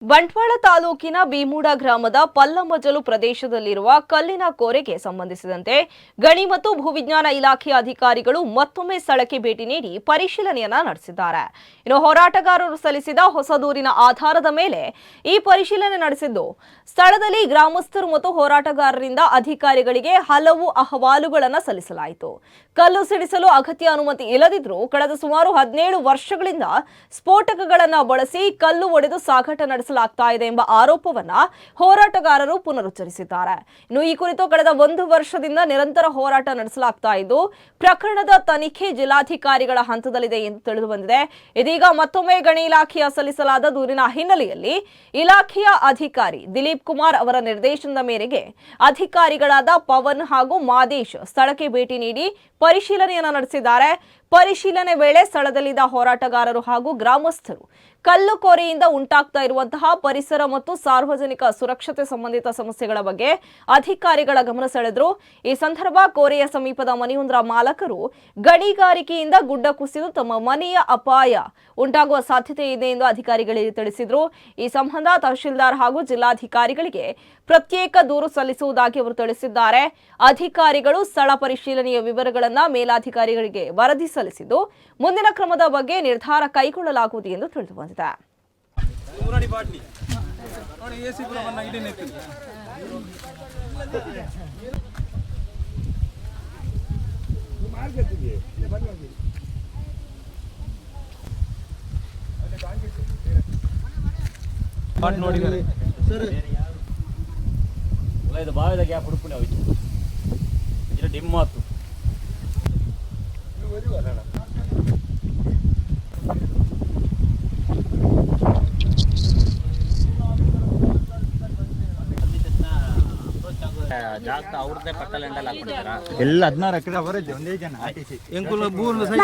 ಬಂಟ್ವಾಳ ತಾಲೂಕಿನ ಬೀಮೂಡ ಗ್ರಾಮದ ಪಲ್ಲಮಜಲು ಪ್ರದೇಶದಲ್ಲಿರುವ ಕಲ್ಲಿನ ಕೋರೆಗೆ ಸಂಬಂಧಿಸಿದಂತೆ ಗಣಿ ಮತ್ತು ಭೂವಿಜ್ಞಾನ ಇಲಾಖೆಯ ಅಧಿಕಾರಿಗಳು ಮತ್ತೊಮ್ಮೆ ಸ್ಥಳಕ್ಕೆ ಭೇಟಿ ನೀಡಿ ಪರಿಶೀಲನೆಯನ್ನ ನಡೆಸಿದ್ದಾರೆ. ಇನ್ನು ಹೋರಾಟಗಾರರು ಸಲ್ಲಿಸಿದ ಹೊಸ ದೂರಿನ ಆಧಾರದ ಮೇಲೆ ಈ ಪರಿಶೀಲನೆ ನಡೆಸಿದ್ದು, ಸ್ಥಳದಲ್ಲಿ ಗ್ರಾಮಸ್ಥರು ಮತ್ತು ಹೋರಾಟಗಾರರಿಂದ ಅಧಿಕಾರಿಗಳಿಗೆ ಹಲವು ಅಹವಾಲುಗಳನ್ನು ಸಲ್ಲಿಸಲಾಯಿತು. ಕಲ್ಲು ಸಿಡಿಸಲು ಅಗತ್ಯ ಅನುಮತಿ ಇಲ್ಲದಿದ್ದರೂ ಕಳೆದ ಸುಮಾರು 17 ವರ್ಷಗಳಿಂದ ಸ್ಫೋಟಕಗಳನ್ನು ಬಳಸಿ ಕಲ್ಲು ಒಡೆದು ಸಾಗಾಟ ನಡೆಸಲಾಗ್ತಾ ಇದೆ ಎಂಬ ಆರೋಪವನ್ನ ಹೋರಾಟಗಾರರು ಪುನರುಚ್ಚರಿಸಿದ್ದಾರೆ. ಇನ್ನು ಈ ಕುರಿತು ಕಳೆದ 1 ವರ್ಷದಿಂದ ನಿರಂತರ ಹೋರಾಟ ನಡೆಸಲಾಗ್ತಾ ಇದ್ದು, ಪ್ರಕರಣದ ತನಿಖೆ ಜಿಲ್ಲಾಧಿಕಾರಿಗಳ ಹಂತದಲ್ಲಿದೆ ಎಂದು ತಿಳಿದು ಬಂದಿದೆ. ಇದೀಗ ಮತ್ತೊಮ್ಮೆ ಗಣಿ ಇಲಾಖೆಯ ಸಲ್ಲಿಸಲಾದ ದೂರಿನ ಹಿನ್ನೆಲೆಯಲ್ಲಿ ಇಲಾಖೆಯ ಅಧಿಕಾರಿ ದಿಲೀಪ್ ಕುಮಾರ್ ಅವರ ನಿರ್ದೇಶನದ ಮೇರೆಗೆ ಅಧಿಕಾರಿಗಳಾದ ಪವನ್ ಹಾಗೂ ಮಾದೇಶ್ ಸ್ಥಳಕ್ಕೆ ಭೇಟಿ ನೀಡಿ ಪರಿಶೀಲನೆಯನ್ನು ನಡೆಸಿದ್ದಾರೆ. ಪರಿಶೀಲನೆ ವೇಳೆ ಸ್ಥಳದಲ್ಲಿದ್ದ ಹೋರಾಟಗಾರರು ಹಾಗೂ ಗ್ರಾಮಸ್ಥರು ಕಲ್ಲು ಕೋರೆಯಿಂದ ಉಂಟಾಗ್ತಾ ಇರುವಂತಹ ಪರಿಸರ ಮತ್ತು ಸಾರ್ವಜನಿಕ ಸುರಕ್ಷತೆ ಸಂಬಂಧಿತ ಸಮಸ್ಯೆಗಳ ಬಗ್ಗೆ ಅಧಿಕಾರಿಗಳ ಗಮನ ಸೆಳೆದರು. ಈ ಸಂದರ್ಭ ಕೋರೆಯ ಸಮೀಪದ ಮನೆಯೊಂದರ ಮಾಲಕರು ಗಣಿಗಾರಿಕೆಯಿಂದ ಗುಡ್ಡ ಕುಸಿದು ತಮ್ಮ ಮನೆಯ ಅಪಾಯ ಉಂಟಾಗುವ ಸಾಧ್ಯತೆ ಇದೆ ಎಂದು ಅಧಿಕಾರಿಗಳಿಗೆ ತಿಳಿಸಿದರು. ಈ ಸಂಬಂಧ ತಹಶೀಲ್ದಾರ್ ಹಾಗೂ ಜಿಲ್ಲಾಧಿಕಾರಿಗಳಿಗೆ ಪ್ರತ್ಯೇಕ ದೂರು ಸಲ್ಲಿಸುವುದಾಗಿ ಅವರು ತಿಳಿಸಿದ್ದಾರೆ. ಅಧಿಕಾರಿಗಳು ಸ್ಥಳ ಪರಿಶೀಲನೆಯ ವಿವರಗಳನ್ನು ಮೇಲಾಧಿಕಾರಿಗಳಿಗೆ ವರದಿ ಸಲ್ಲಿಸಿದ್ದು, ಮುಂದಿನ ಕ್ರಮದ ಬಗ್ಗೆ ನಿರ್ಧಾರ ಕೈಗೊಳ್ಳಲಾಗುವುದು ಎಂದು ತಿಳಿದು ಬಂದಿದೆ. ಇದು ಬಾವಿದ ಗ್ಯಾಪ್ ಹುಡುಕುನೆ ಹೋಯ್ತು ಇದು ಡಿಮ್ ಆಯ್ತು. ಜಾಸ್ತಿ ಅವ್ರದ್ದೇ ಪಟ್ಟಲೆಂಡಲ್ಲಿ ಹಾಕ್ಬಿಡ್ತಾರ ಎಲ್ಲ 16 ಎಕರೆ ಅವರೇ ಒಂದೇ ಜನ ಆರ್ಟಿಸಿ ಎಂಕುಲ ಬೂರ್ಲು ಸಹಿತ